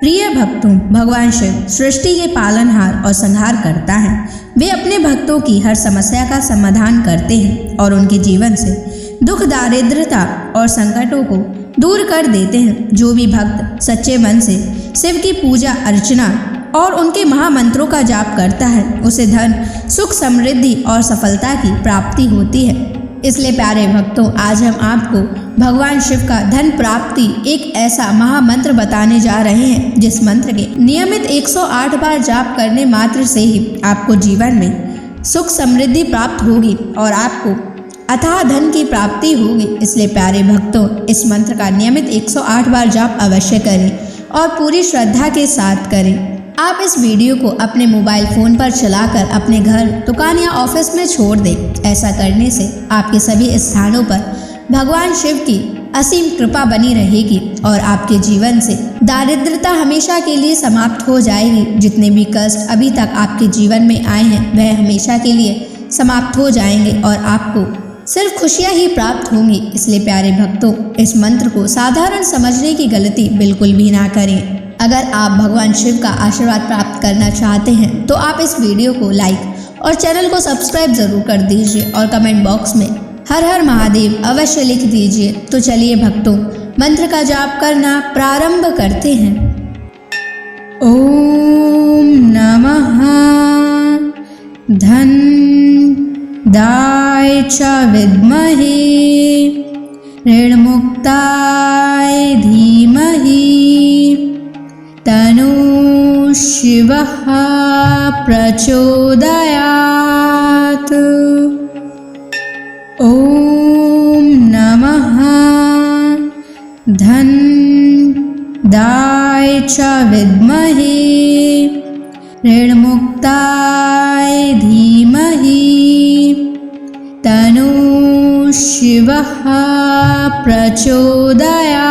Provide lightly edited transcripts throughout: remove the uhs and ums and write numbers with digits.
प्रिय भक्तों, भगवान शिव सृष्टि के पालनहार और संहार करता है। वे अपने भक्तों की हर समस्या का समाधान करते हैं और उनके जीवन से दुख, दारिद्रता और संकटों को दूर कर देते हैं। जो भी भक्त सच्चे मन से शिव की पूजा अर्चना और उनके महामंत्रों का जाप करता है, उसे धन, सुख, समृद्धि और सफलता की प्राप्ति होती है। इसलिए प्यारे भक्तों, आज हम आपको भगवान शिव का धन प्राप्ति एक ऐसा महामंत्र बताने जा रहे हैं, जिस मंत्र के नियमित 108 बार जाप करने मात्र से ही आपको जीवन में सुख समृद्धि प्राप्त होगी और आपको अथाह धन की प्राप्ति होगी। इसलिए प्यारे भक्तों, इस मंत्र का नियमित 108 बार जाप अवश्य करें और पूरी श्रद्धा के साथ करें। आप इस वीडियो को अपने मोबाइल फ़ोन पर चलाकर अपने घर, दुकान या ऑफिस में छोड़ दें। ऐसा करने से आपके सभी स्थानों पर भगवान शिव की असीम कृपा बनी रहेगी और आपके जीवन से दारिद्रता हमेशा के लिए समाप्त हो जाएगी। जितने भी कष्ट अभी तक आपके जीवन में आए हैं, वह हमेशा के लिए समाप्त हो जाएंगे और आपको सिर्फ खुशियाँ ही प्राप्त होंगी। इसलिए प्यारे भक्तों, इस मंत्र को साधारण समझने की गलती बिल्कुल भी ना करें। अगर आप भगवान शिव का आशीर्वाद प्राप्त करना चाहते हैं तो आप इस वीडियो को लाइक और चैनल को सब्सक्राइब जरूर कर दीजिए और कमेंट बॉक्स में हर हर महादेव अवश्य लिख दीजिए। तो चलिए भक्तों, मंत्र का जाप करना प्रारंभ करते हैं। ओम नमः धन दाय च विद्महे ऋणमुक्ताय धीमहि तनु शिवः प्रचोदयात्। ओम नमः धन दाय च विद्महे ऋणमुक्ताय धीमहि तनु शिवः प्रचोदयात्।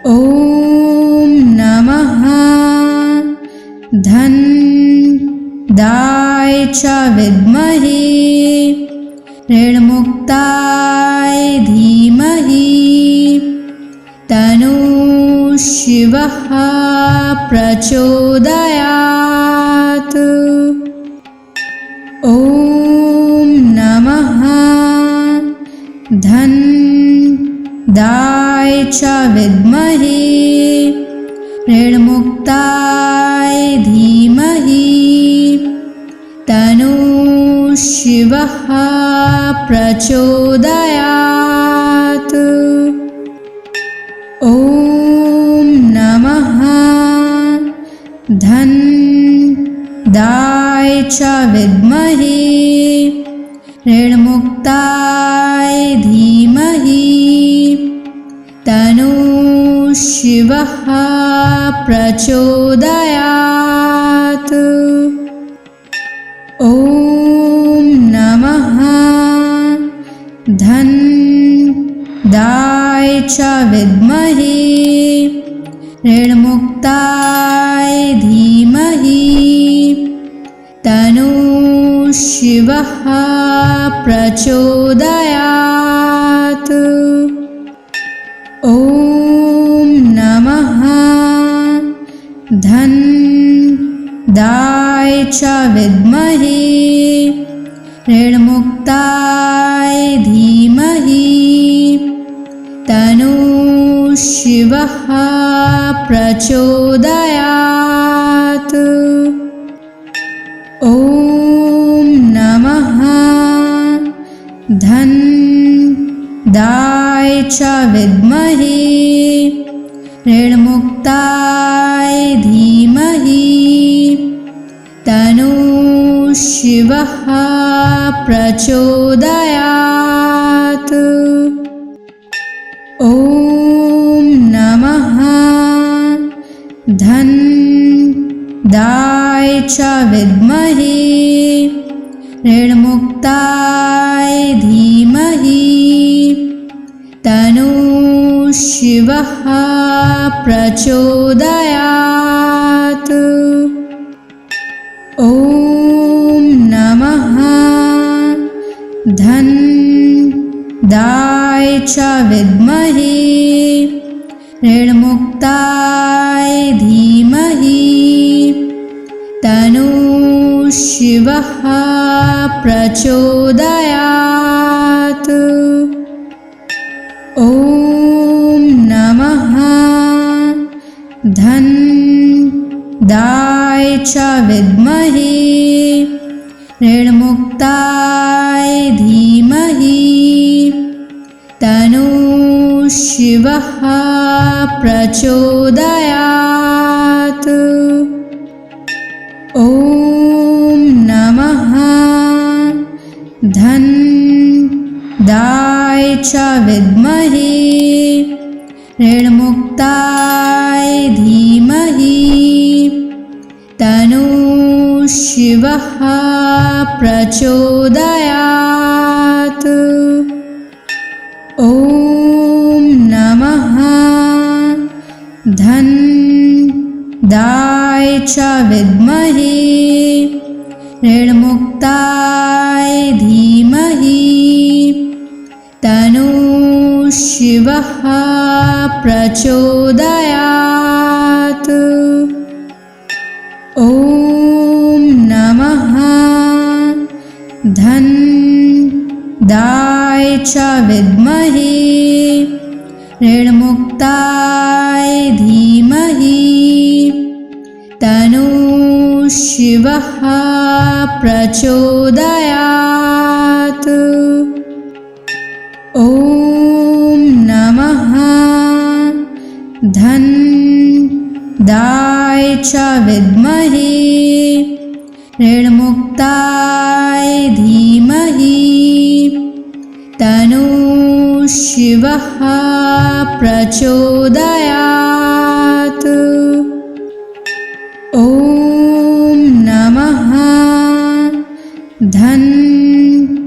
ओम नमः धन दाय च विद्महे ऋणमुक्ताय धीमहि तनु शिवः प्रचोदयात्। ओम नमः धन दाय च विद्महे ऋणमुक्ताय धीमहि तनु शिवः प्रचोदयात्। ओम नमः धन दाय च विद्महे ऋणमुक्ताय धीमहि तनु शिवः प्रचोदयात्। ओम नमः धन दाय च विद्महे ऋणमुक्ताय धीमहि तनु शिवः प्रचोदयात्। ओम नमः धन दाय च विद्महे ऋणमुक्ताय धीमहि तनु शिवः प्रचोदयात्। ओम नमः धन दाय च विद्महे ऋणमुक्ताय धीमहि तनु शिवः प्रचोदयात्। ओम नमः धन दाय च विद्महे ऋणमुक्ताय धीमहि तनु शिवः प्रचोदयात्। ओम नमः धन दाय च विद्महे ऋणमुक्ताय धीमहि तन्नः शिवः प्रचोदयात्। ॐ नमः धन्दाय च विद्महे ऋणमुक्ताय धीमहि तन्नः शिवः प्रचोदयात्। ॐ नमः धन्दाय च विद्महे ऋणमुक्ताय धीमहि तन्नः शिवः प्रचोदयात्। ॐ नमः धन्दाय च विद्महे ऋणमुक्ताय धीमहि तन्नः शिवः प्रचोदयात्। ॐ नमः धन्दाय च विद्महे ऋणमुक्ताय धीमहि तन्नः शिवः प्रचोदयात्। ॐ नमः धन्दाय च विद्महे ऋणमुक्ताय धीमहि तन्नः शिवः प्रचोदयात्। ॐ नमः धन्दाय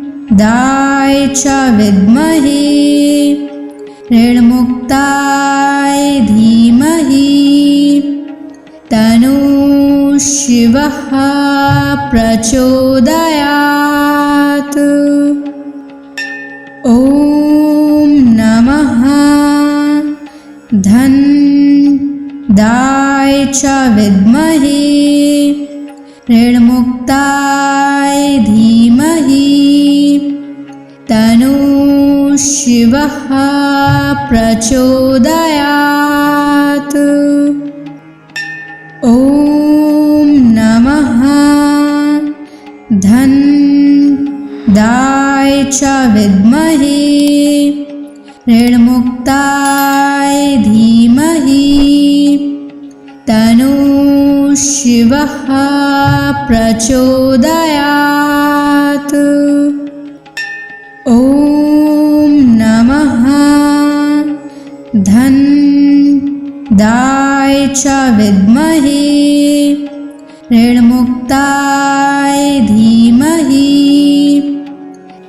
च विद्महे ऋणमुक्ताय धीमहि तन्नः शिवः प्रचोदयात्। ॐ नमः धन्दाय च विद्महे ऋणमुक्ताय धीमहि तन्नः शिवः प्रचोदयात्। ॐ नमः धन्दाय च विद्महे ऋणमुक्ताय धीमहि तन्नः शिवः प्रचोदयात्। ॐ नमः धन्दाय च विद्महे ऋणमुक्ताय धीमहि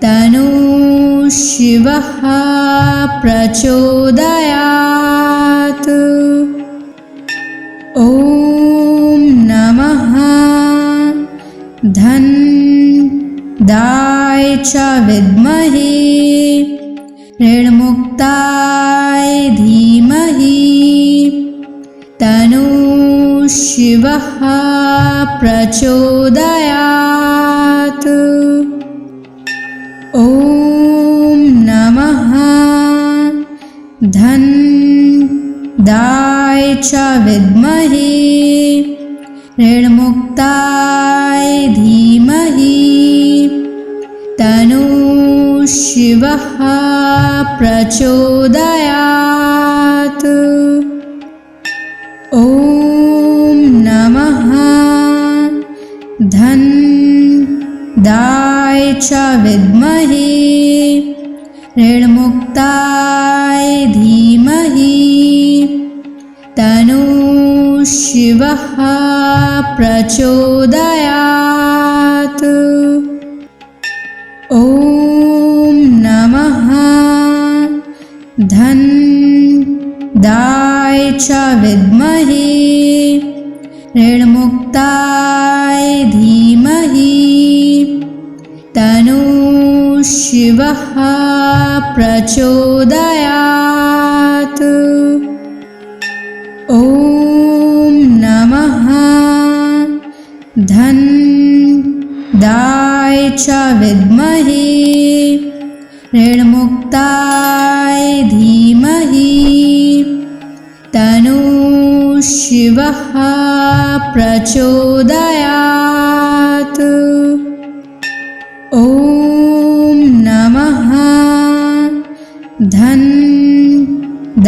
तन्नः शिवः प्रचोदयात्। ॐ नमः धन्दाय च विद्महे ऋणमुक्ताय धीमहि तन्नः शिवः प्रचोदयात्। ॐ नमः धन्दाय च विद्महे ऋणमुक्ताय धीमहि तन्नः शिवः प्रचोदयात्। ॐ नमः धन्दाय च विद्महे ऋणमुक्ताय धीमहि तन्नः शिवः प्रचोदयात्। ॐ नमः धन्दाय च विद्महे ऋणमुक्ताय धीमहि तन्नः शिवः प्रचोदयात्। च विद्महे ऋणमुक्ताय धीमहि तन्नः शिवः प्रचोदयात्। ॐ नमः धनदाय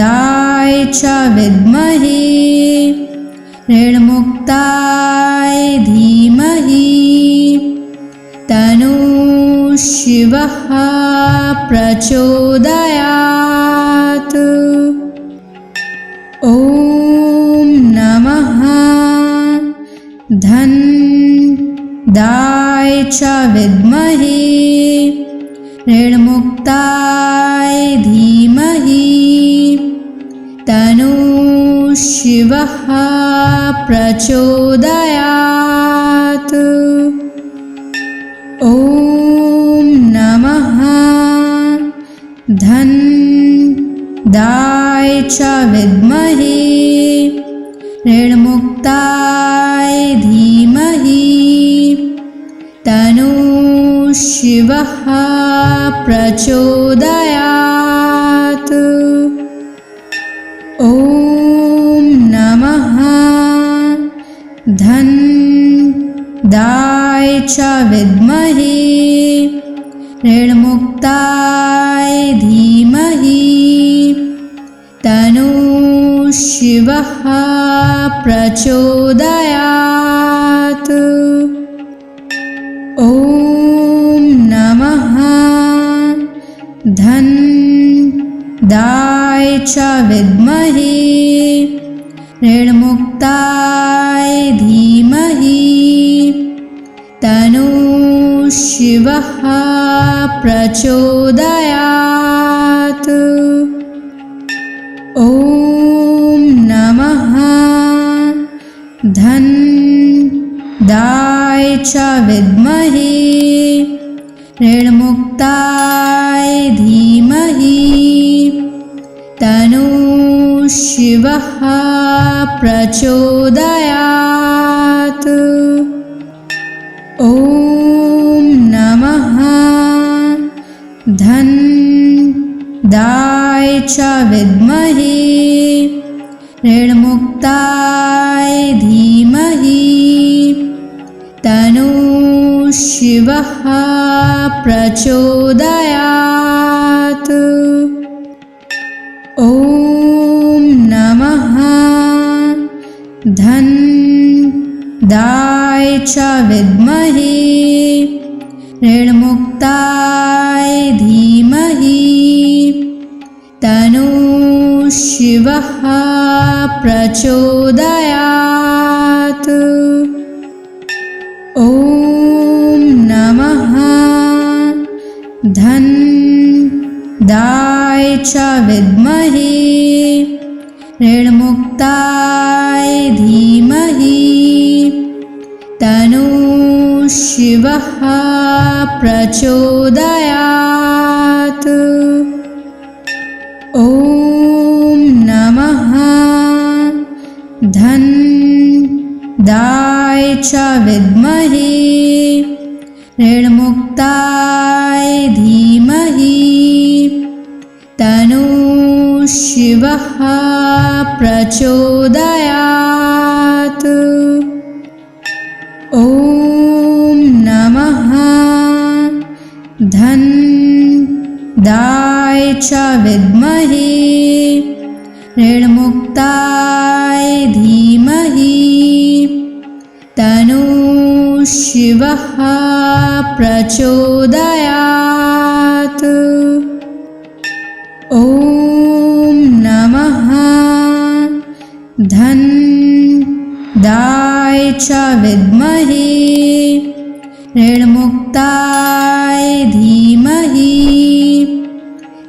च विद्महे ऋणमुक्ताय धीमहि तन्नः शिवः प्रचोदयात्। ॐ नमः धनदाय च विद्महे ऋणमुक्ताय धीमहि तन्नः शिवः प्रचोदयात्। ॐ नमः धनदाय च विद्महे ऋणमुक्ताय धीमहि तन्नः शिवः प्रचोदयात्। ॐ नमः धनदाय च विद्महे ऋणमुक्ताय धीमहि तन्नः शिवः प्रचोदयात्। ॐ नमः धनदाय च विद्महे ऋणमुक्ताय धीमहि तन्नः शिवः प्रचोदयात्। ॐ नमः धनदाय च विद्महे ऋणमुक्ताय धीमहि तन्नः शिवः प्रचोदयात्। ॐ नमः धनदाय च विद्महे ऋणमुक्ताय धीमहि तन्नः शिवः प्रचोदयात्। ॐ नमः धनदाय च विद्महे ऋणमुक्ताय धीमहि तन्नः शिवः प्रचोदयात्। ॐ नमः धनदाय च विद्महे ऋणमुक्ताय धीमहि तन्नः शिवः प्रचोदयात्। ॐ नमः धनदाय च विद्महे ऋणमुक्ताय धीमहि तन्नः शिवः प्रचोदयात्। ॐ नमः धनदाय च विद्महे ऋणमुक्ताय धीमहि तन्नः शिवः प्रचोदयात्। ॐ नमः धनदाय च विद्महे ऋणमुक्ताय धीमहि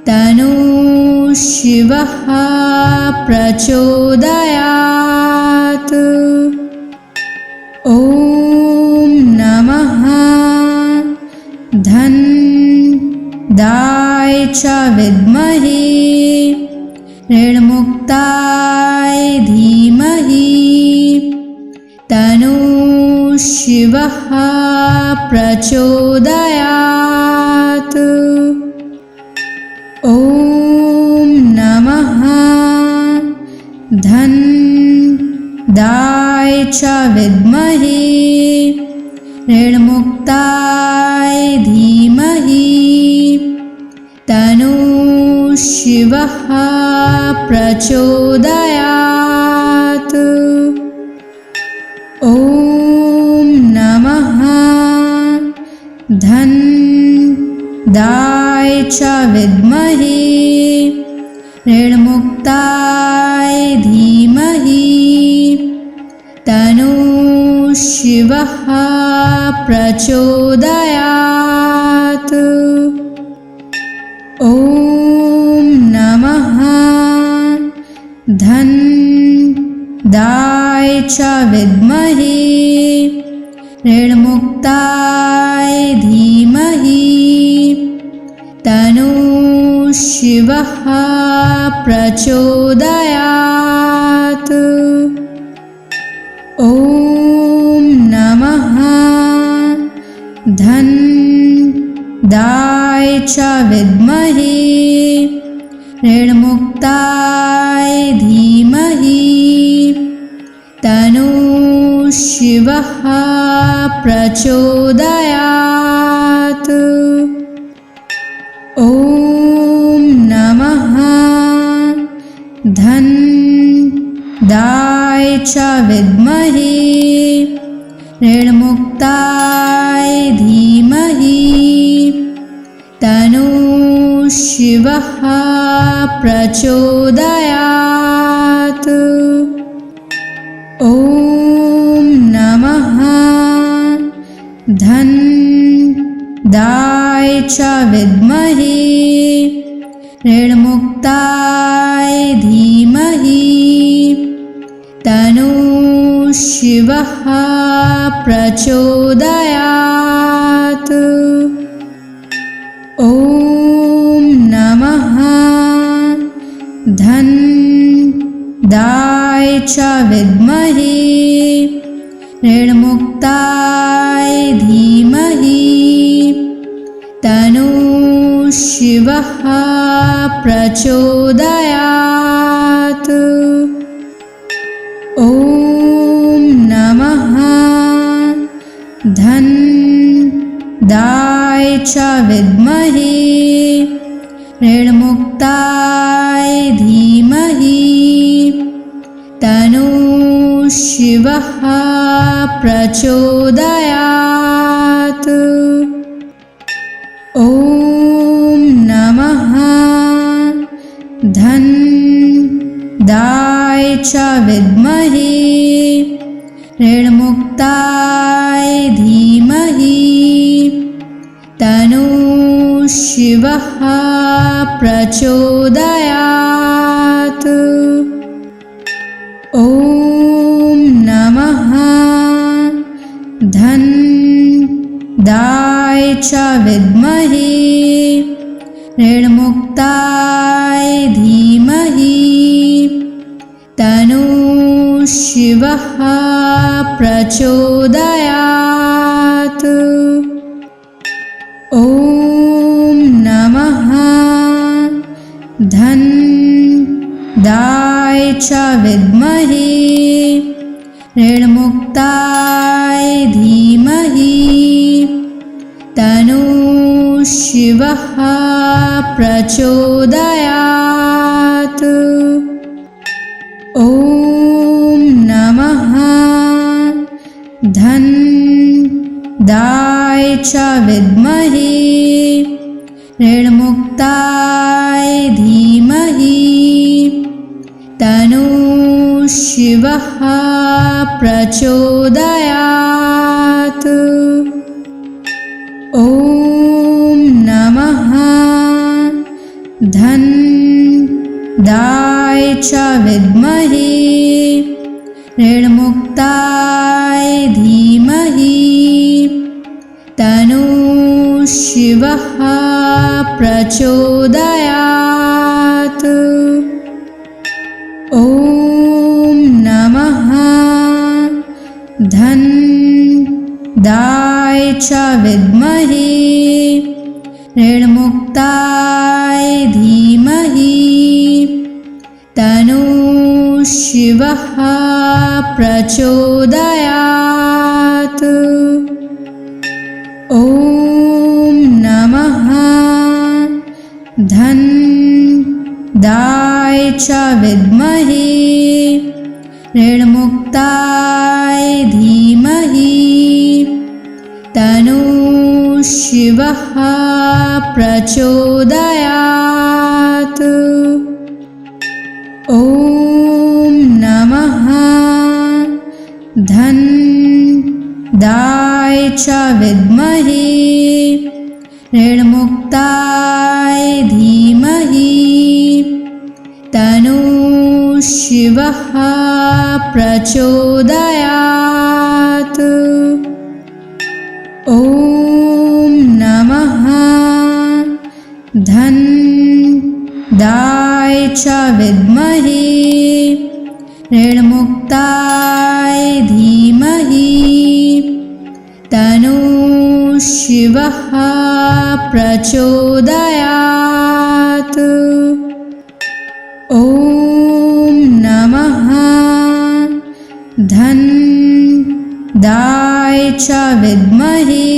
तन्नः शिवः प्रचोदयात्। ॐ नमः धनदाय च विद्महे ऋणमुक्ताय धीमहि तन्नः शिवः प्रचोदयात्। ॐ नमः धन्दाय च विद्महे ऋणमुक्ताय धीमहि तन्नो शिवः प्रचोदयात्। ॐ नमः धन्दाय च विद्महे ऋणमुक्ताय धीमहि तन्नो शिवः प्रचोदयात्। ॐ नमः धन्दाय च विद्महे ऋणमुक्ताय धीमहि तन्नो शिवः प्रचोदयात्। ॐ नमः धन्दाय च विद्महे ऋणमुक्ताय धीमहि तन्नो शिवः प्रचोदयात्। ॐ नमः धन्दाय च विद्महे ऋणमुक्ताय धीमहि तन्नो शिवः प्रचोदयात्। ॐ नमः धन्दाय च विद्महे ऋणमुक्ताय धीमहि तन्नो शिवः प्रचोदयात्। ॐ नमः धन्दाय च विद्महे ऋणमुक्ताय धीमहि तन्नो शिवः प्रचोदयात्। ॐ नमः धन्दाय च विद्महे ऋणमुक्ताय धीमहि तन्नो शिवः प्रचोदयात्। ॐ नमः धन्दाय च विद्महे ऋणमुक्ताय धीमहि तन्नो शिवः प्रचोदयात्। ॐ नमः धन्दाय च विद्महे ऋणमुक्ताय धीमहि तन्नो शिवः प्रचोदयात्। ॐ नमः धन्दाय च विद्महे ऋणमुक्ताय धीमहि तन्नो शिवः प्रचोदयात्। ॐ नमः धन्दाय च विद्महे ऋणमुक्ताय धीमहि तन्नो शिवः प्रचोदयात्। ॐ नमः धन्दाय च विद्महे ऋणमुक्ताय धीमहि तन्नो शिवः प्रचोदयात्। ॐ नमः च विद्महे ऋणमुक्ताय धीमहि तन्नः शिवः प्रचोदयात्। ॐ नमः धनदाय च विद्महे ऋणमुक्ताय धीमहि तन्नः शिवः प्रचोदयात्। ॐ नमः धनदाय च विद्महे ऋणमुक्ताय धीमहि तन्नः शिवः प्रचोदयात्। ॐ नमः धनदाय च विद्महे ऋणमुक्ताय धीमहि तन्नः शिवः प्रचोदयात्। ॐ नमः धनदाय च विद्महे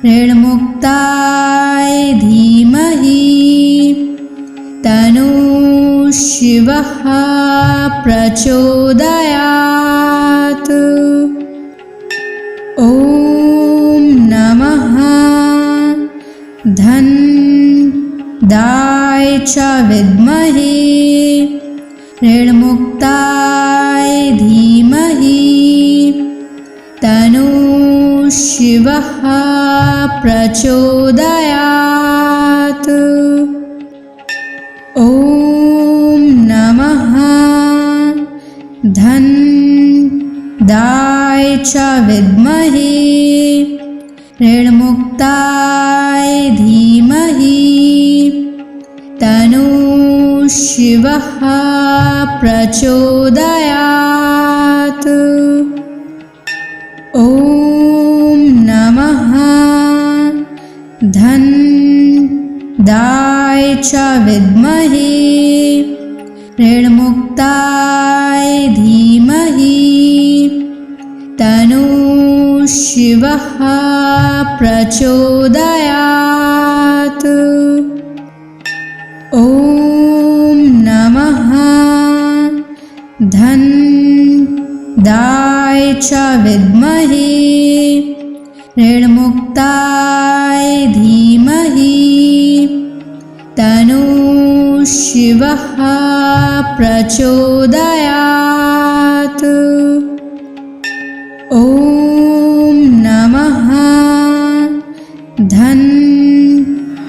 ऋणमुक्ताय धीमहि तन्नः शिवः प्रचोदयात्। ॐ नमः धनदाय च विद्महे ऋणमुक्ताय धीमहि तन्नः शिवः प्रचोदयात्। ॐ नमः धनदाय च विद्महे ऋणमुक्ताय धीमहि तन्नः शिवः प्रचोदयात्। ॐ नमः धनदाय च विद्महे ऋणमुक्ताय धीमहि तन्नः शिवः प्रचोदयात्। ॐ नमः धनदाय च विद्महे ऋणमुक्ताय धीमहि तन्नः शिवः प्रचोदयात्। ॐ नमः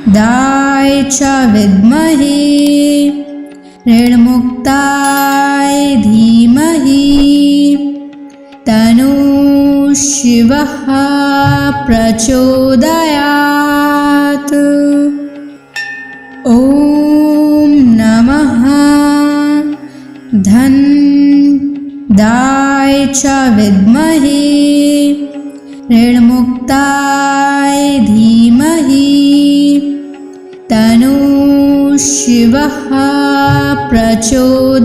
धनदाय च विद्महे ऋणमुक्ताय धीमहि तन्नः शिवः प्रचोदयात्। ॐ नमः धनदाय च विद्महे ऋणमुक्ताय धीमहि तन्नः शिवः प्रचोदयात्।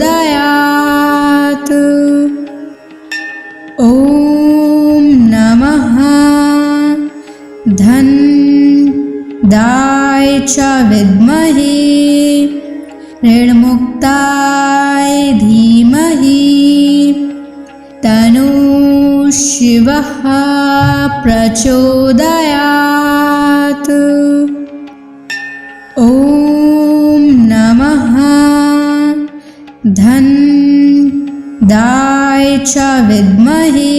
ॐ नमः धनदाय च विद्महे ऋणमुक्ताय धीमहि तन्नः शिवः प्रचोदयात्। ॐ नमः धनदाय च विद्महे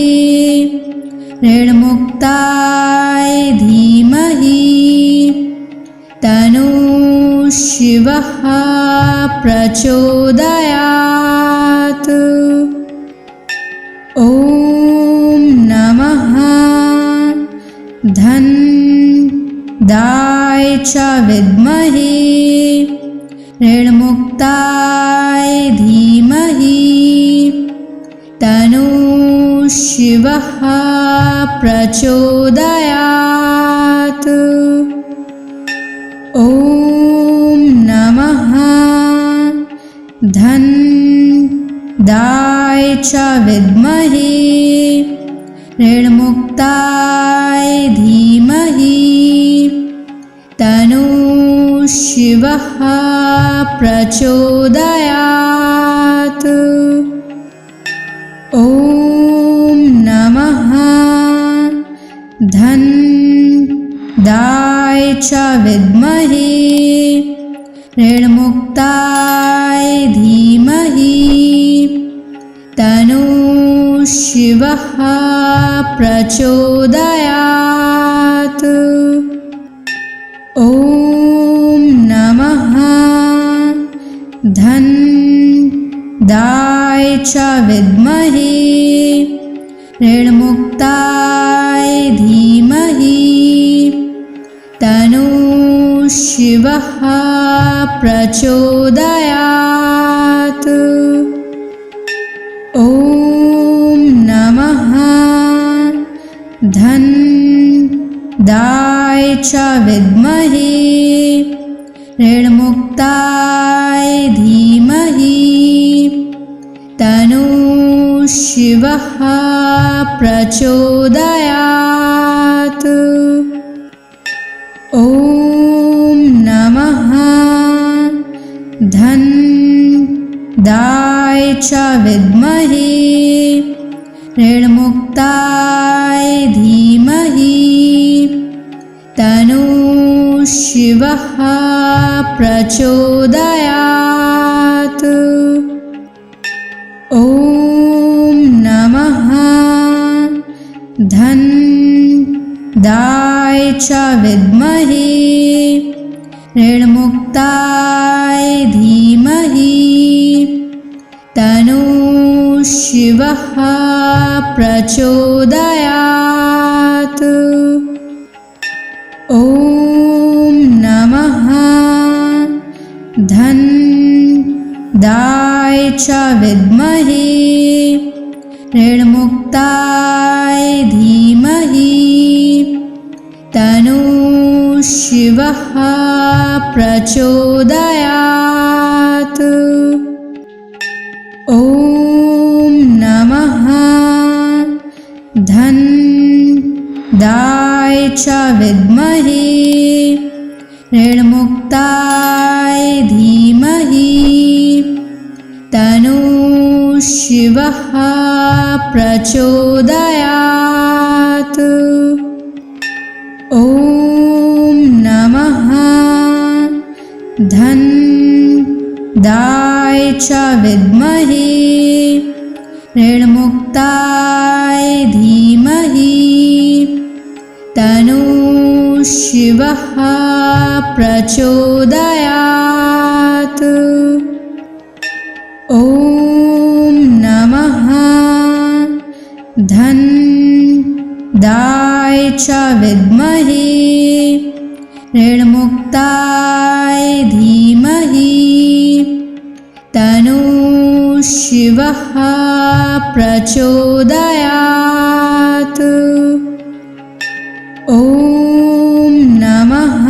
ऋणमुक्ताय धीमहि तन्नः शिवः प्रचोदयात्। ॐ नमः धनदाय च विद्महे ऋणमुक्ताय धीमहि तन्नः शिवः शिवः प्रचोदयात्। ॐ नमः धन्दाय च विद्महे ऋणमुक्ताय धीमहि तन्नो शिवः प्रचोदयात्। ॐ नमः धन्दाय च विद्महे ऋणमुक्ताय धीमहि तन्नो शिवः प्रचोदयात्। ॐ नमः धन्दाय च विद्महे ऋणमुक्ताय धीमहि तन्नो शिवः प्रचोदयात्। ॐ नमः धन्दाय च विद्महे ऋणमुक्ताय धीमहि तन्नो शिवः प्रचोदयात्। ॐ नमः धन्दाय च विद्महे ऋणमुक्ताय धीमहि तन्नो शिवः प्रचोदयात्। ॐ नमः धन्दाय च विद्महे ऋणमुक्ताय धीमहि तन्नो शिवः प्रचोदयात्। ॐ नमः धन्दाय च विद्महे ऋणमुक्ताय धीमहि तन्नो शिवः प्रचोदयात्। ॐ नमः धन्दाय च विद्महे ऋणमुक्ताय धीमहि तन्नो शिवः प्रचोदयात्। ॐ नमः धन्दाय च विद्महे ऋणमुक्ताय धीमहि तन्नो शिवः प्रचोदयात्। ॐ नमः धन्दाय च विद्महे ऋणमुक्ताय धीमहि तन्नो शिवः प्रचोदयात्। ॐ नमः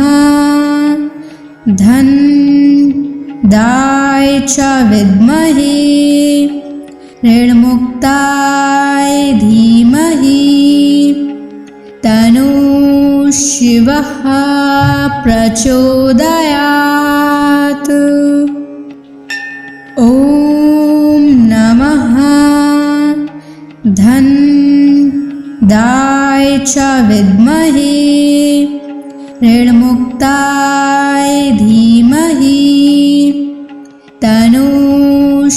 धन्दाय च विद्महे ऋणमुक्ताय धीमहि तन्नो शिवः प्रचोदयात्। ॐ नमः धन्दाय च विद्महे ऋणमुक्ताय धीमहि तन्नो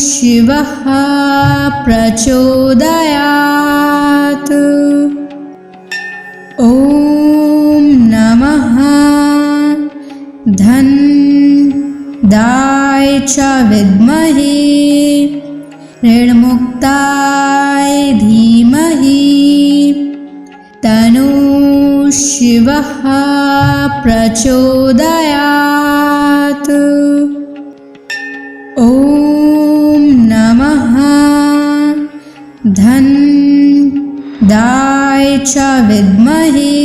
शिवः प्रचोदयात्। ॐ नमः धन्दाय च विद्महे ऋणमुक्ताय धीमहि तन्नो शिवः प्रचोदयात्। ॐ नमः धन्दाय च विद्महे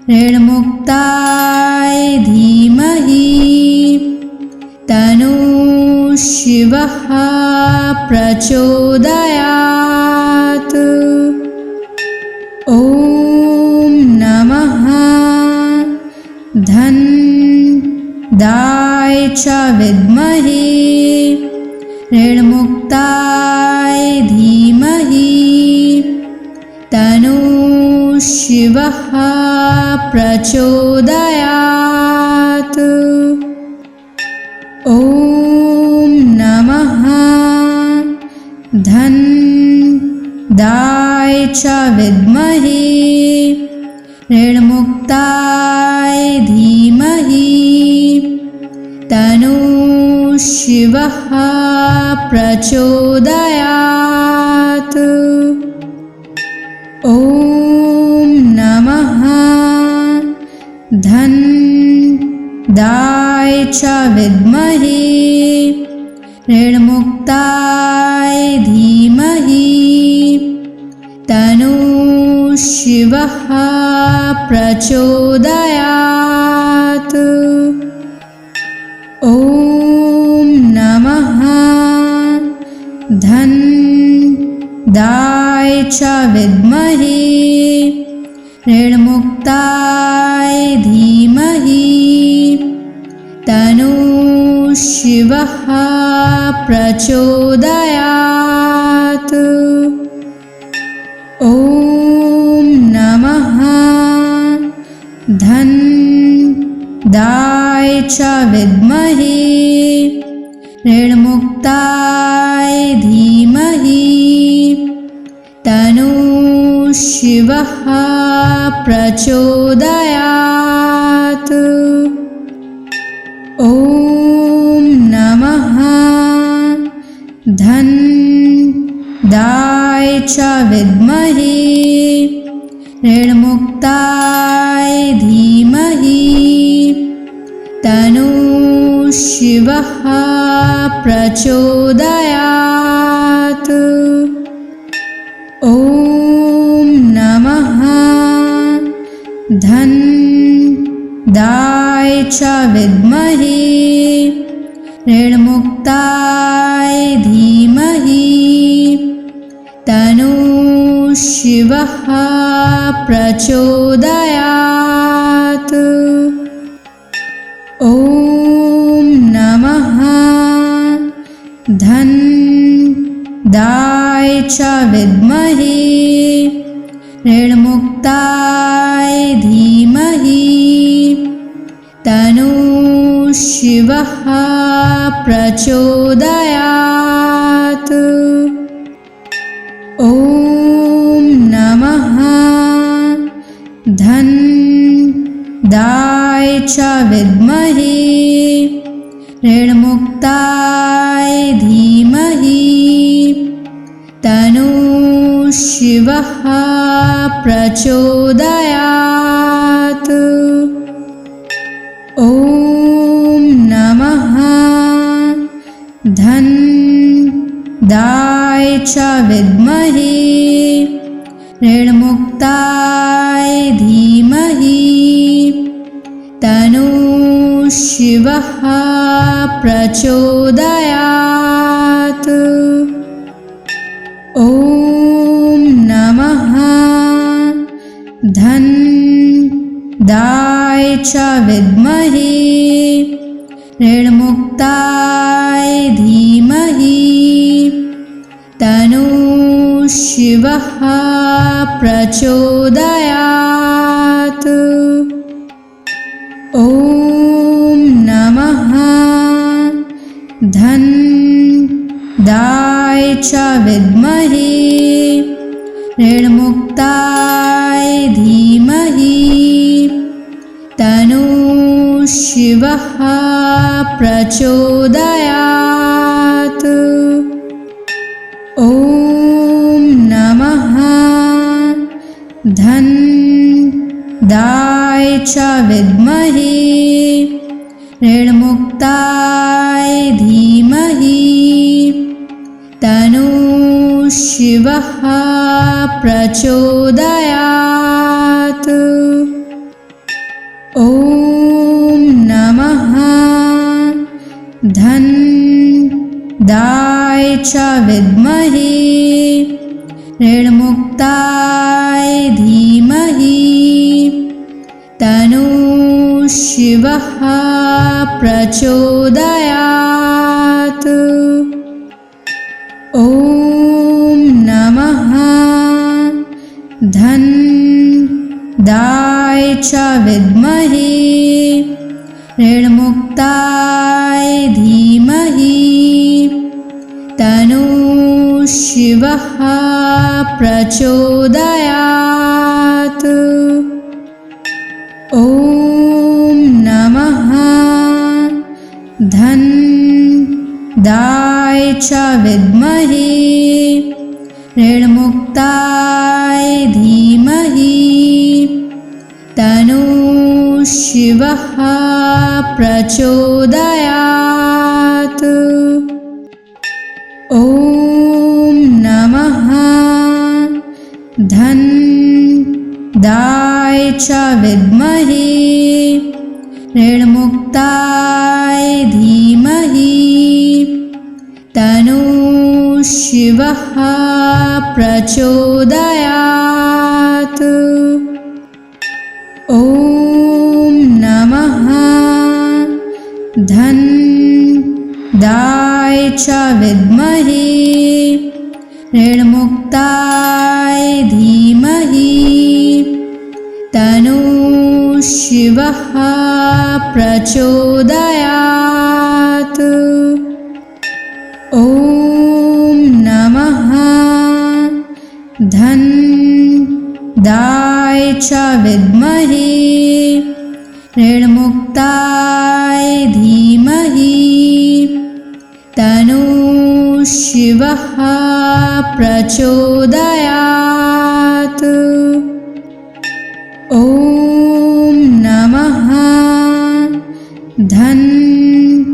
ऋणमुक्ताय धीमहि तन्नो शिवः प्रचोदयात्। ॐ नमः धनदाय च विद्महे ऋणमुक्ताय धीमहि तन्नो शिवः प्रचोदयात्। ॐ नमः धनदाय च विद्महे ऋणमुक्ताय धीमहि तन्नो शिवः प्रचोदयात्। ॐ नमः धनदाय च विद्महे ऋणमुक्ताय धीमहि तन्नो शिवः प्रचोदयात्। ॐ नमः धनदाय च विद्महे ऋणमुक्ताय धीमहि तन्नो शिवः प्रचोदयात्। ॐ नमः धनदाय च विद्महे ऋणमुक्ताय धीमहि तन्नो शिवः प्रचोदयात्। ॐ नमः धनदाय च विद्महे ऋणमुक्ताय धीमहि तन्नो शिवः प्रचोदयात्। ॐ नमः धनदाय च विद्महे ऋणमुक्ताय धीमहि तन्नो शिवः प्रचोदयात्। ॐ नमः धनदाय च विद्महे ऋणमुक्ताय धीमहि तन्नो शिवः प्रचोदयात्। ॐ नमः धनदाय च विद्महे ऋणमुक्ताय धीमहि तन्नो शिवः प्रचोदयात्। ॐ नमः धनदाय च विद्महे ऋणमुक्ताय धीमहि तन्नो शिवः प्रचोदयात्। ॐ नमः धनदाय च विद्महे ऋणमुक्ताय धीमहि तन्नो शिवः प्रचोदयात्। ॐ नमः धनदाय च विद्महे ऋणमुक्ताय धीमहि तन्नो शिवः प्रचोदयात्। ॐ नमः धनदाय च विद्महे ऋणमुक्ताय धीमहि तन्नो शिवः प्रचोदयात्। ॐ नमः धन्दाय च विद्महे ऋणमुक्ताय धीमहि तन्नो शिवः प्रचोदयात्। ॐ नमः धन्दाय च विद्महे ऋणमुक्ताय धीमहि तन्नो शिवः प्रचोदयात्। ॐ नमः धन्दाय च विद्महे ऋणमुक्ताय धीमहि तन्नो शिवः प्रचोदयात्। ॐ नमः धन्दाय च विद्महे ऋणमुक्ताय धीमहि तन्नो शिवः प्रचोदयात्। ॐ नमः धन्दाय च विद्महे ऋणमुक्ताय धीमहि तन्नो शिवः प्रचोदयात्। ॐ नमः धन्दाय च विद्महे ऋणमुक्ताय धीमहि तन्नो शिवः प्रचोदयात्। ॐ नमः धन्दाय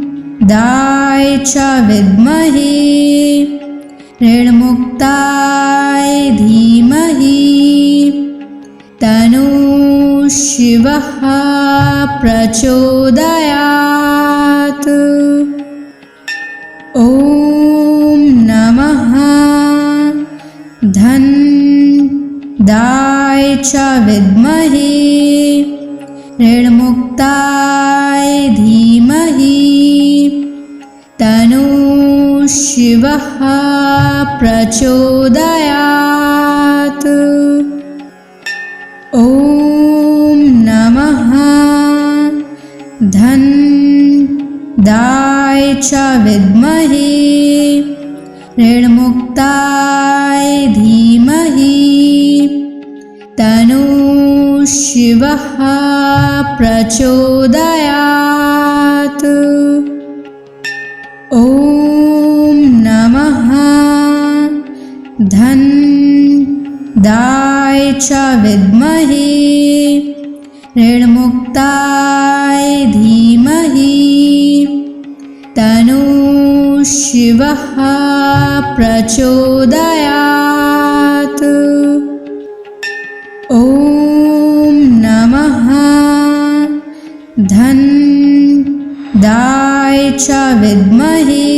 च विद्महे ऋणमुक्ताय धीमहि तन्नो शिवः प्रचोदयात्। ॐ नमः धन्दाय च विद्महे ऋणमुक्ताय धीमहि तन्नो शिवः प्रचोदयात्। ॐ नमः धन्दाय च विद्महे ऋणमुक्ताय धीमहि तन्नो शिवः प्रचोदयात्। ॐ नमः धन्दाय च विद्महे ऋणमुक्ताय धीमहि तन्नो शिवः प्रचोदयात्। ॐ नमः धन्दाय च विद्महे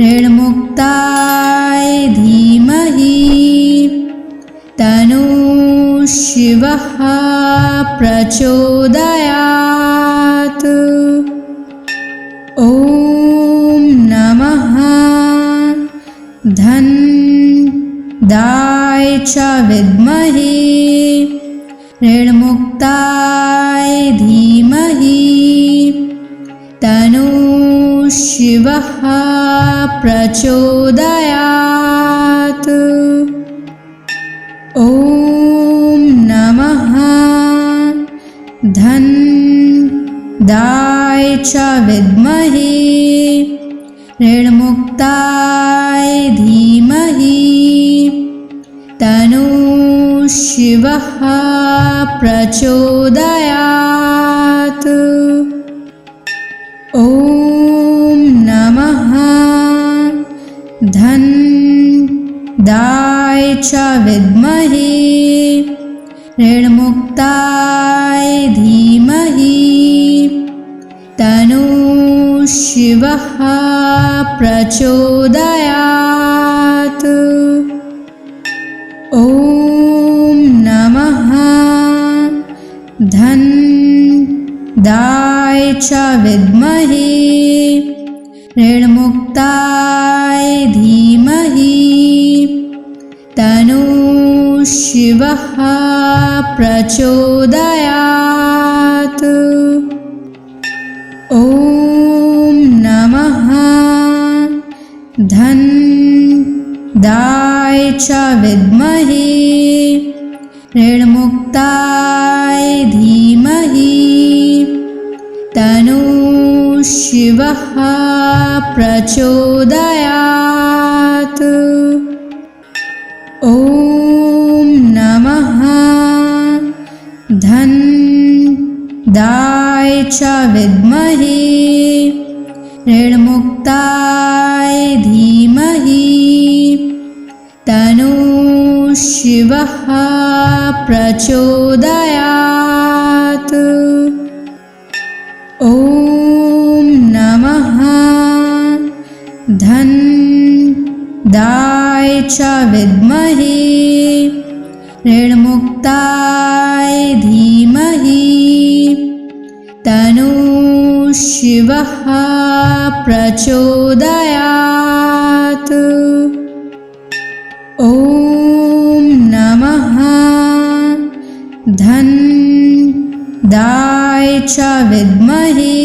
ऋणमुक्ताय धीमहि तन्नो शिवः प्रचोदयात्। ॐ नमः धन्दाय च विद्महे ऋणमुक्ताय धीमहि तन्नो शिवः प्रचोदयात्। ॐ नमः धन्दाय च विद्महे ऋणमुक्ताय धीमहि तन्नो शिवः प्रचोदयात्। ॐ नमः च विद्महे ऋणमुक्ताय धीमहि तन्नो शिवः प्रचोदयात्। ॐ नमः धन्दाय च विद्महे ऋणमुक्ताय धीमहि तन्नो शिवः प्रचोदयात्। ॐ नमः धन्दाय च विद्महे ऋणमुक्ताय धीमहि तन्नो शिवः प्रचोदयात्। ॐ नमः धन्दाय च विद्महे ऋणमुक्ताय धीमहि तन्नो शिवः प्रचोदयात्। ॐ नमः धन्दाय च विद्महे ऋणमुक्ताय धीमहि तन्नो शिवः प्रचोदयात्। ॐ नमः धन्दाय च विद्महे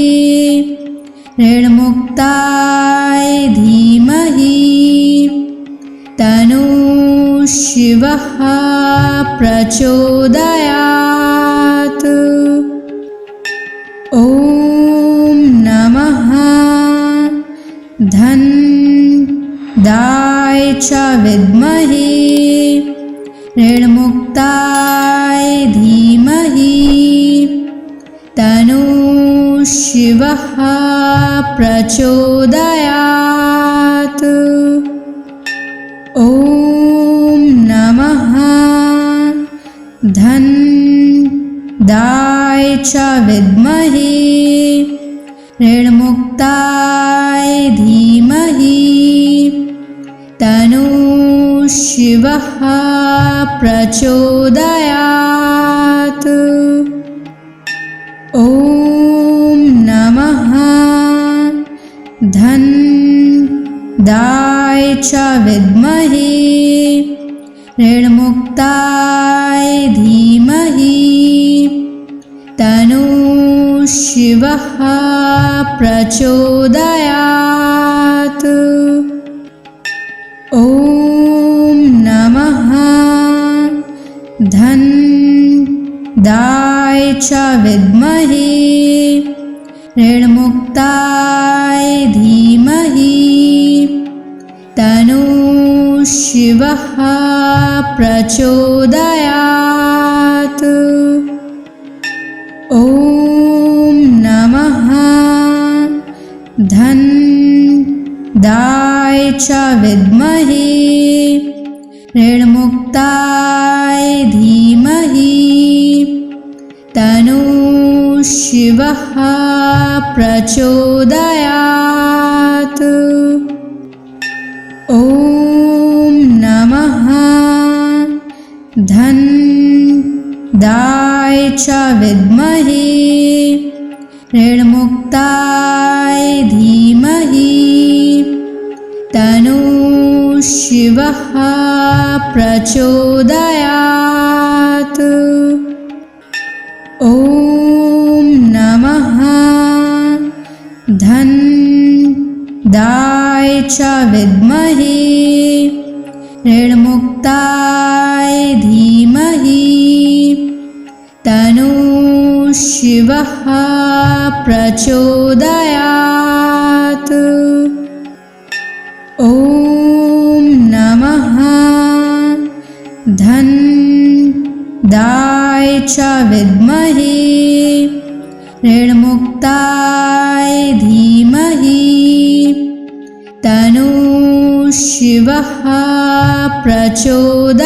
ऋणमुक्ताय धीमहि तन्नो शिवः प्रचोदयात्। ॐ नमः धन्दाय च विद्महे ऋणमुक्ताय धीमहि तन्नो शिवः प्रचोदयात्। ॐ नमः धन्दाय च विद्महे ऋणमुक्ताय धीमहि तन्नो शिवः प्रचोदयात्। ॐ नमः धन्दाय च विद्महे ऋणमुक्ताय धीमहि तन्नो शिवः प्रचोदयात्। ॐ नमः धन्दाय च विद्महे ऋणमुक्ताय धीमहि तन्नो शिवः प्रचोदयात्। ॐ नमः धन्दाय च विद्महे ऋणमुक्ताय धीमहि तन्नो शिवः प्रचोदयात्। ॐ नमः धन्दाय च विद्महे ऋणमुक्ताय धीमहि तन्नो शिवः प्रचोदयात्। ॐ नमः धन्दाय च विद्महे ऋणमुक्ताय धीमहि तन्नो शिवः प्रचोदयात्। ॐ नमः धन्दाय च विद्महे ऋणमुक्ताय धीमहि तन्नो शिवः प्रचोदयात्।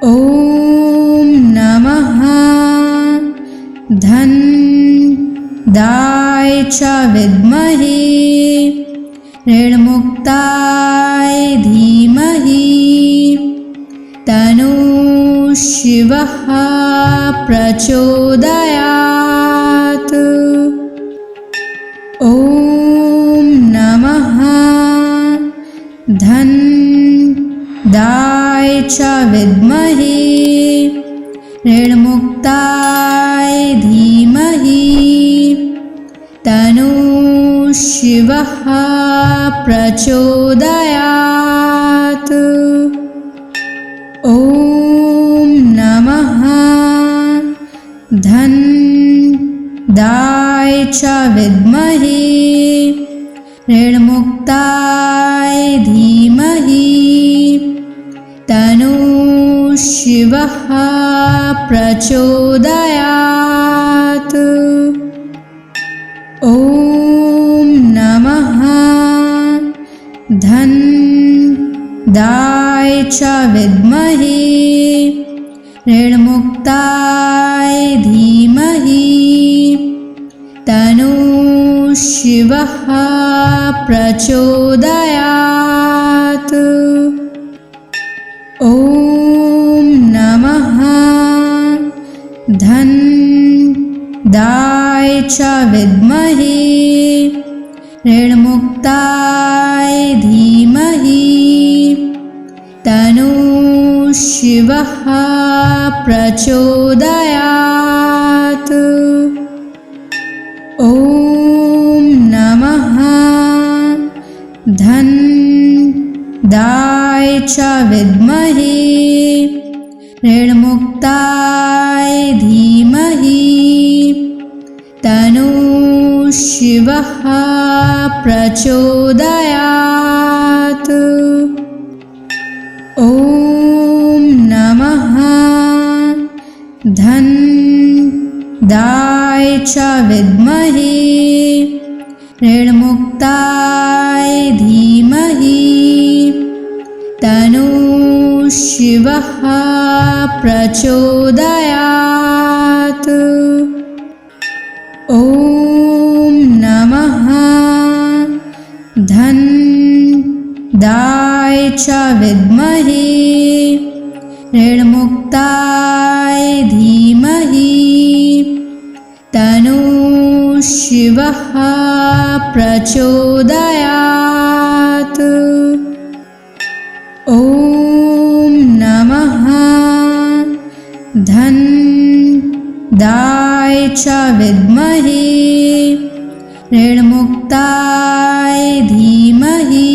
ॐ नमः धनदाय च विद्महे ऋणमुक्ताय धीमहि तन्नो शिवः प्रचोदयात्। ॐ नमः धनदाय च विद्महे ऋणमुक्ताय धीमहि तन्नो शिवः प्रचोदयात्। ॐ नमः धनदाय च विद्महे ऋणमुक्ताय धीमहि तन्नो शिवः प्रचोदयात्। ॐ नमः धनदाय च विद्महे ऋणमुक्ताय धीमहि तन्नो शिवः प्रचोदयात्। ॐ नमः धनदाय च विद्महे ऋणमुक्ताय धीमहि तन्नो शिवः प्रचोदयात्। ॐ नमः धनदाय च विद्महे ऋणमुक्ताय धीमहि तन्नो शिवः प्रचोदयात्। ॐ नमः धनदाय च विद्महे ऋणमुक्ताय धीमहि तन्नो शिवः प्रचोदयात्। ॐ नमः धनदाय च विद्महे ऋणमुक्ताय धीमहि तन्नो शिवः प्रचोदयात्। ॐ नमः धनदाय च विद्महे ऋणमुक्ताय धीमहि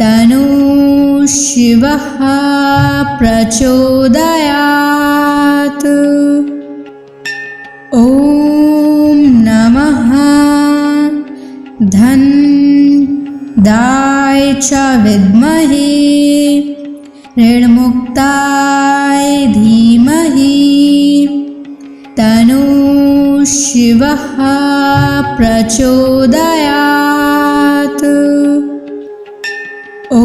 तन्नो शिवः प्रचोदयात्। ॐ नमः धनदाय च विद्महे ऋणमुक्ताय धीमहि तन्नो शिवः प्रचोदयात्। ॐ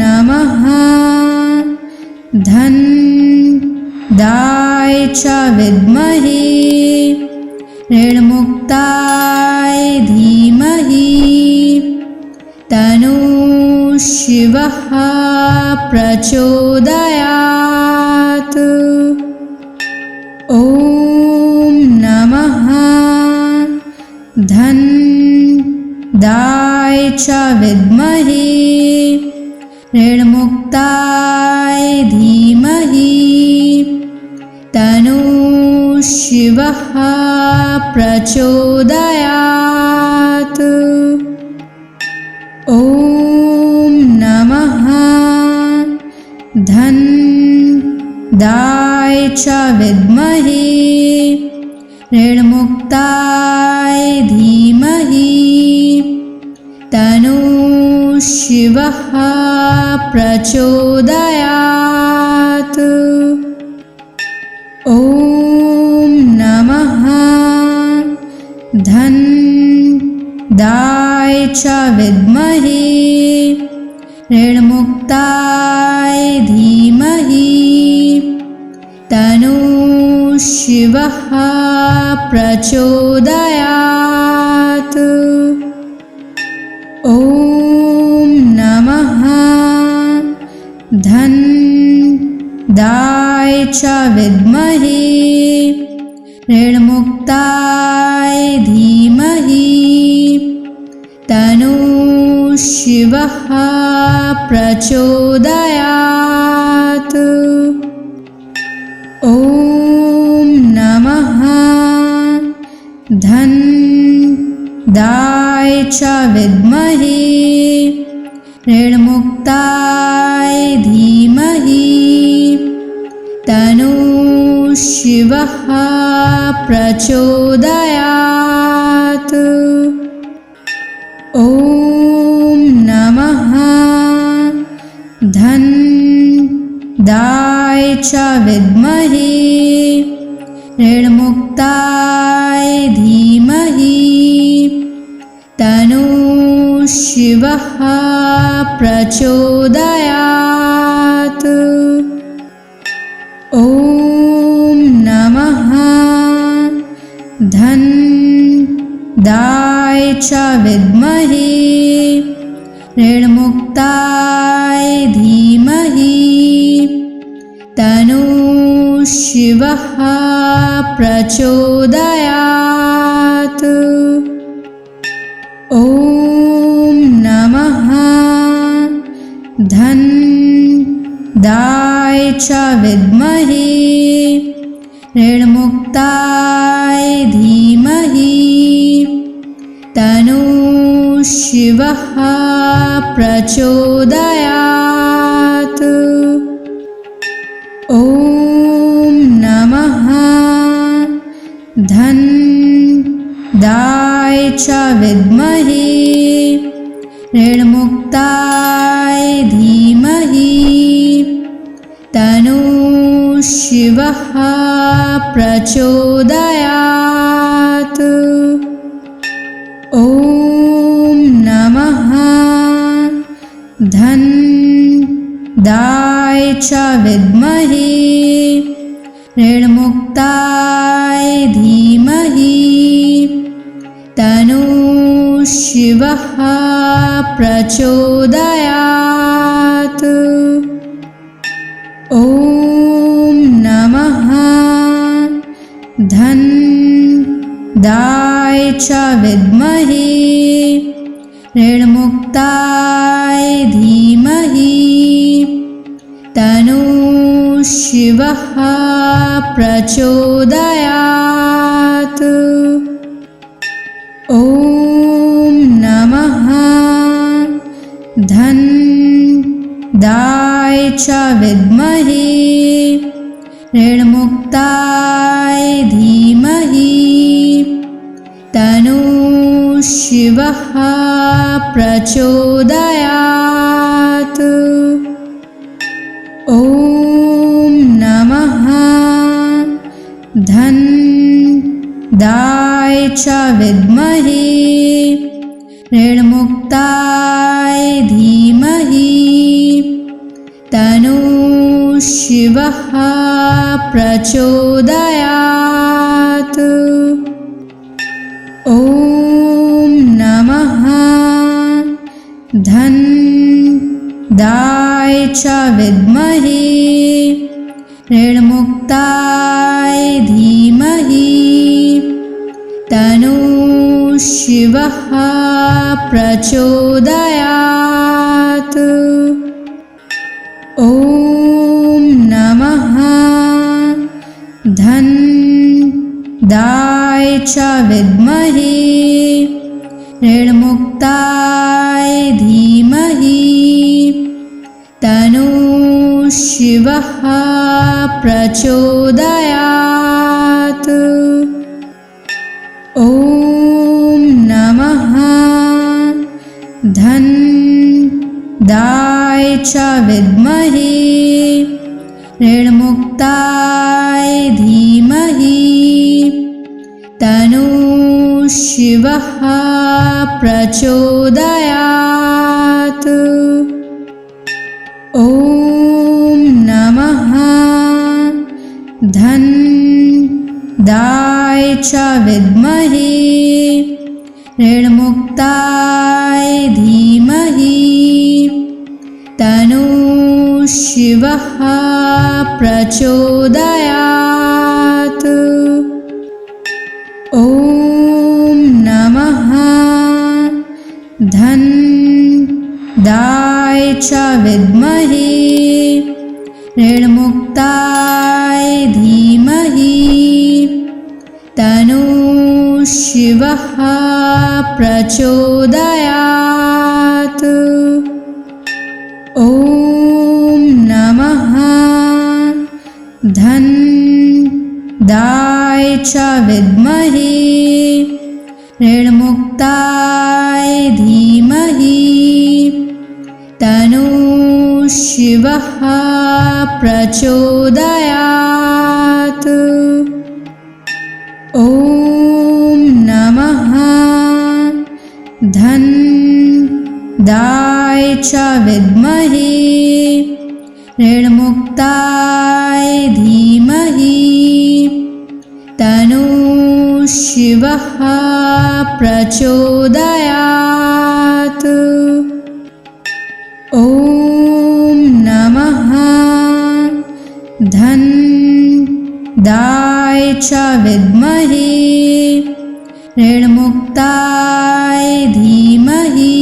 नमः धनदाय च विद्महे ऋणमुक्ताय धीमहि तन्नो शिवः प्रचोदयात्। ॐ नमः धनदाय च विद्महे ऋणमुक्ताय धीमहि तन्नो शिवः प्रचोदयात्। ॐ नमः धनदाय च विद्महे ऋणमुक्ताय धीमहि तन्नो शिवः प्रचोदयात्। ॐ नमः दाय च विद्महे ऋणमुक्ताय धीमहि तन्नो शिवः प्रचोदयात्। ॐ नमः धन दाय च विद्महे ऋणमुक्ताय धीमहि तन्नो शिवः प्रचोदयात्। ॐ नमः धन दाय च विद्महे ऋणमुक्ताय धीमहि तन्नो शिवः प्रचोदयात्। ॐ नमः धन दाय च विद्महे ऋणमुक्ताय धीमहि तन्नो शिवः प्रचोदयात्। ॐ नमः धन दाय च विद्महे ऋणमुक्ताय धीमहि तन्नो शिवः प्रचोदयात्। ॐ नमः धन दाय च विद्महे ऋणमुक्ताय धीमहि तन्नो शिवः प्रचोदयात्। ॐ नमः धन दाय च विद्महे ऋणमुक्ताय धीमहि तन्नो शिवः प्रचोदयात्। ॐ नमः धन दाय च विद्महे ऋणमुक्ताय धीमहि तन्नो शिवः प्रचोदयात्। ॐ नमः धन दाय च विद्महे ऋणमुक्ताय धीमहि तन्नो शिवः प्रचोदयात्। ॐ नमः धन दाय च विद्महे ऋणमुक्ताय धीमहि तन्नो शिवः प्रचोदयात्। ॐ नमः धन दाय च विद्महे ऋणमुक्ताय धीमहि तन्नो शिवः प्रचोदयात्। ॐ नमः धन दाय च विद्महे ऋणमुक्ताय धीमहि तन्नो शिवः प्रचोदयात्। ॐ नमः धन दाय च विद्महे ऋणमुक्ताय धीमहि तन्नो शिवः प्रचोदयात्। ॐ नमः धन दाय च विद्महे ऋणमुक्ताय धीमहि तन्नो शिवः प्रचोदयात्। ॐ नमः धनदाय च विद्महे ऋणमुक्ताय धीमहि तन्नो शिवः प्रचोदयात्। ॐ नमः धनदाय च विद्महे ऋणमुक्ताय धीमहि तन्नो शिवः प्रचोदयात्। ॐ नमः धनदाय च विद्महे ऋणमुक्ताय धीमहि तन्नो शिवः प्रचोदयात्। ॐ नमः धनदाय च विद्महे ऋणमुक्ताय धीमहि तन्नो शिवः प्रचोदयात्। ॐ नमः धनदाय च विद्महे ऋणमुक्ताय धीमहि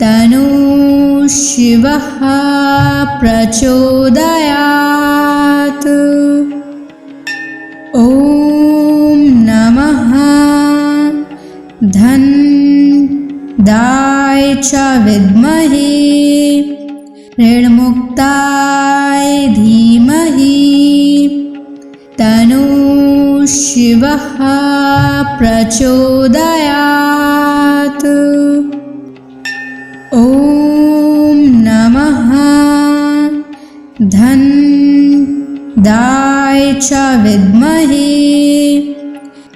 तन्नो शिवः प्रचोदयात्। ॐ नमः धनदाय च विद्महे ऋणमुक्ताय धीमहि तन्नो शिवः प्रचोदयात्। ॐ नमः धनदाय च विद्महे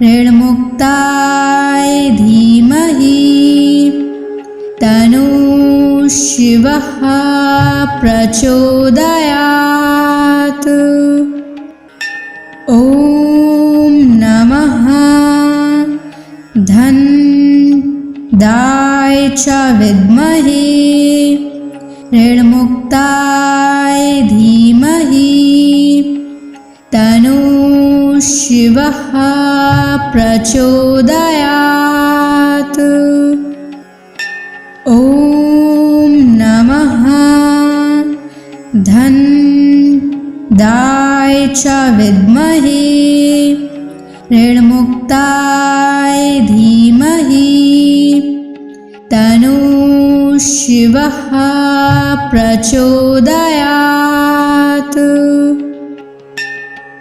ऋणमुक्ताय धीमहि तन्नो शिवः प्रचोदयात्। ॐ नमः धनदाय च विद्महे ऋणमुक्ताय धीमहि तन्नो शिवः प्रचोदयात्। ॐ नमः धनदाय च विद्महे ऋणमुक्ताय धीमहि तन्नो शिवः प्रचोदयात्।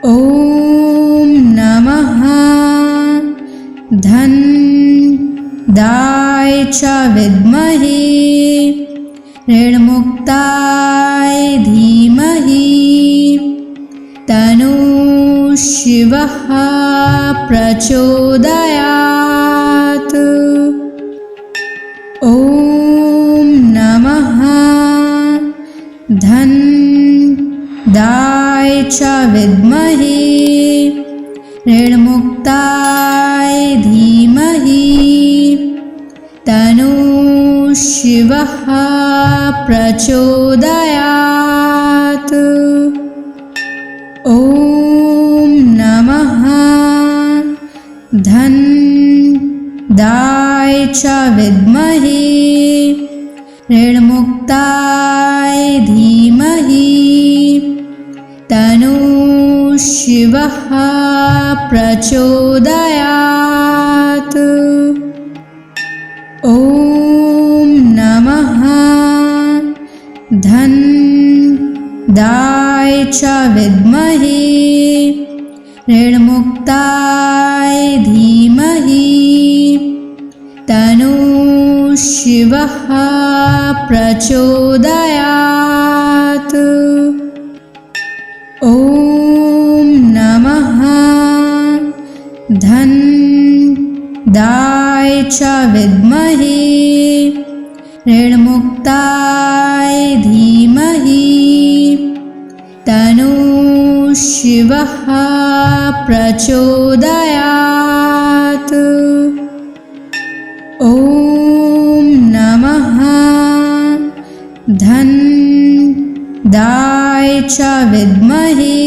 ॐ नमः धनदाय च विद्महे ऋणमुक्ताय धीमहि तन्नो शिवः प्रचोदयात्। ॐ नमः धनदाय च विद्महे ऋणमुक्ताय धीमहि तन्नो शिवः प्रचोदयात्। ॐ नमः धनदाय च विद्महे ऋणमुक्ताय धीमहि तन्नो शिवः प्रचोदयात्। ॐ नमः धनदाय च विद्महे ऋणमुक्ताय धीमहि तन्नो शिवः प्रचोदयात्। ॐ नमः दाय च विद्महे ऋणमुक्ताय धीमहि तन्नो शिवः प्रचोदयात्। ॐ नमः धन दाय च विद्महे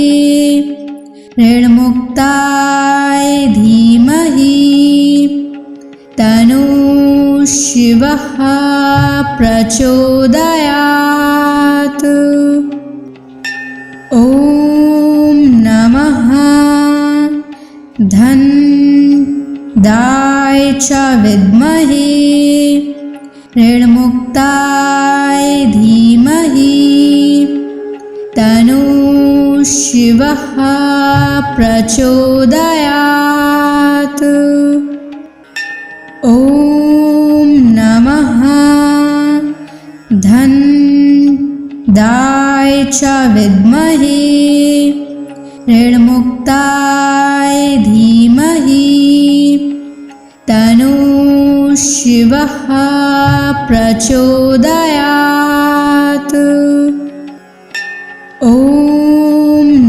ऋणमुक्ताय धीमहि तन्नो शिवः प्रचोदयात्। ॐ नमः धन दाय च विद्महे ऋणमुक्ताय धीमहि तन्नो शिवः प्रचोदयात्। ॐ नमः धन दाय च विद्महे ऋणमुक्ताय धीमहि तन्नो शिवः प्रचोदयात्। ॐ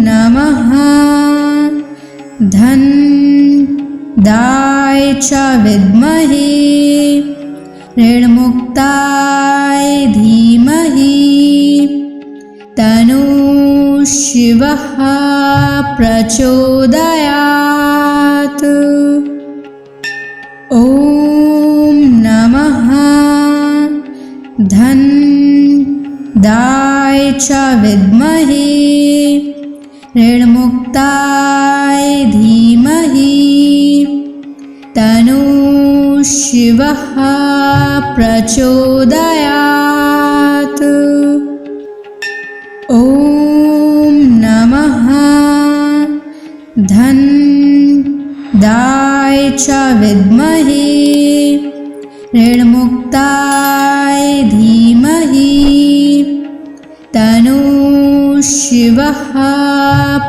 नमः धन दाय च विद्महे ऋणमुक्ताय धीमहि तन्नो शिवः प्रचोदयात्। ॐ नमः धन दाय च विद्महे ऋणमुक्ताय धीमहि तन्नो शिवः प्रचोदयात्। ॐ नमः धन दाय च विद्महे ऋणमुक्ताय धीमहि तन्नो शिवः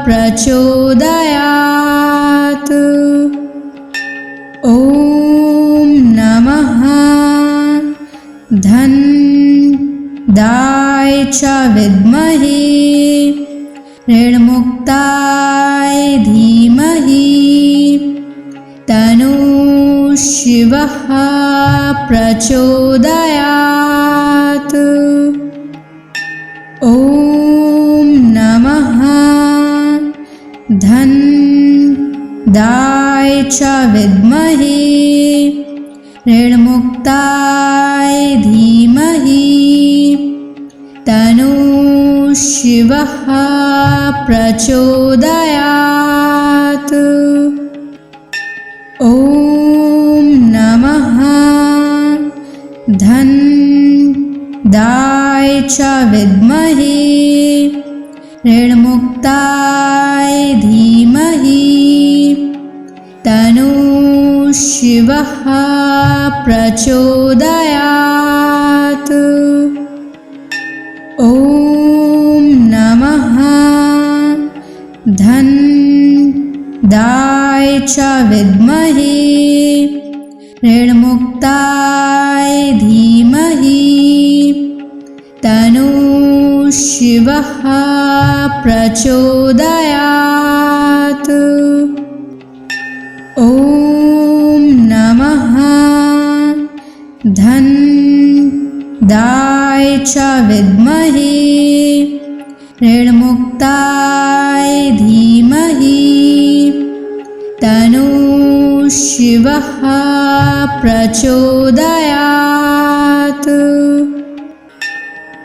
प्रचोदयात्। ॐ नमः धन दाय च विद्महे ऋणमुक्ताय धीमहि तन्नो शिवः प्रचोदयात्। ॐ नमः धन दाय च विद्महे ऋणमुक्ताय धीमहि तन्नो शिवः प्रचोदयात्। ॐ नमः धन दाय च विद्महे ऋणमुक्ताय धीमहि तन्नो शिवः प्रचोदयात्। ॐ नमः धन दाय च विद्महे ऋणमुक्ताय धीमहि तन्नो शिवः प्रचोदयात्। ॐ नमः धन दाय च विद्महे ऋणमुक्ताय धीमहि तन्नो शिवः प्रचोदयात्।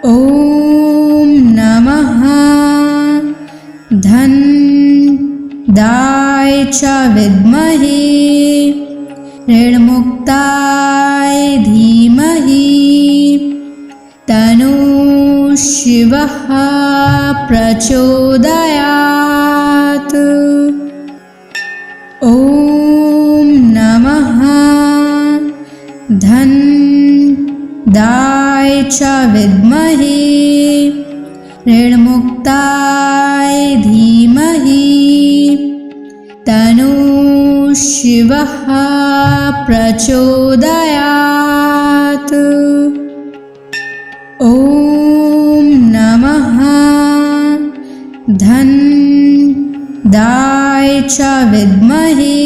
ॐ नमः धन दाय च विद्महे ऋणमुक्ताय धीमहि तन्नो शिवः प्रचोदयात्। ॐ नमः धन दाय च विद्महे ऋणमुक्ताय धीमहि तन्नो शिवः प्रचोदयात्। ॐ नमः धन्दाय च विद्महे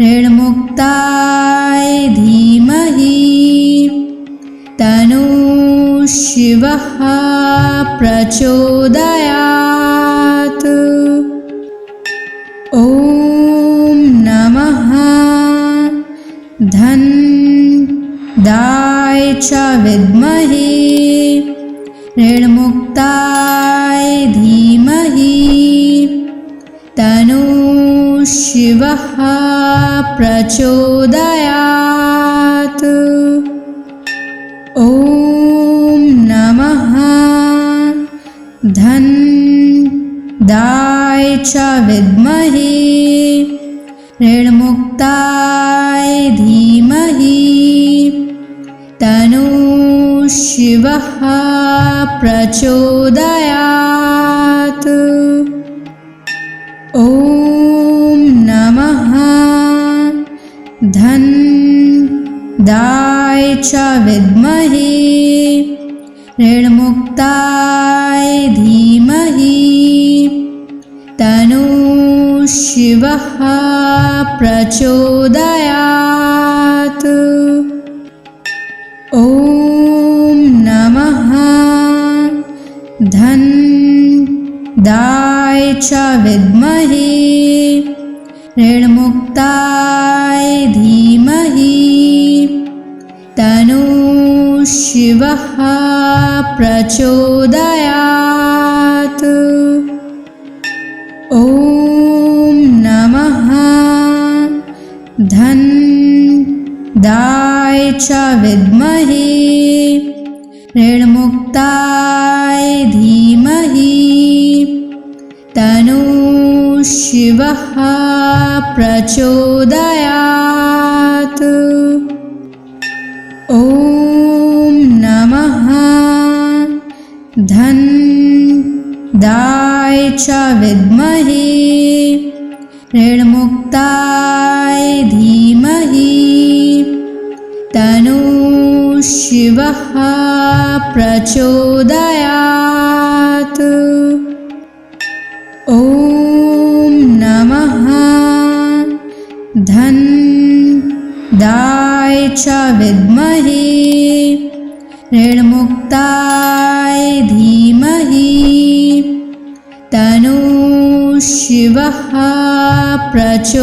ऋणमुक्ताय धीमहि तन्नो शिवः प्रचोदयात्। ॐ नमः धन्दाय च विद्महे ऋणमुक्ताय धीमहि तन्नो शिवः प्रचोदयात्। ॐ नमः धन्दाय च विद्महे ऋणमुक्ताय धीमहि तन्नो शिवः प्रचोदयात्। ॐ नमः धन्दाय च विद्महे ऋणमुक्ताय धीमहि तन्नो शिवः प्रचोदयात्। ॐ नमः धन्दाय च विद्महे ऋणमुक्ताय धीमहि तन्नो शिवः प्रचोदयात्। ॐ नमः धन्दाय च विद्महे ऋणमुक्ताय धीमहि तन्नो शिवः प्रचोदयात्। ॐ नमः धन्दाय च विद्महे ऋणमुक्ताय धीमहि तन्नो शिवः प्रचोदयात्। ॐ नमः धन्दाय च विद्महे ऋणमुक्ताय धीमहि तन्नो शिवः प्रचोदयात्।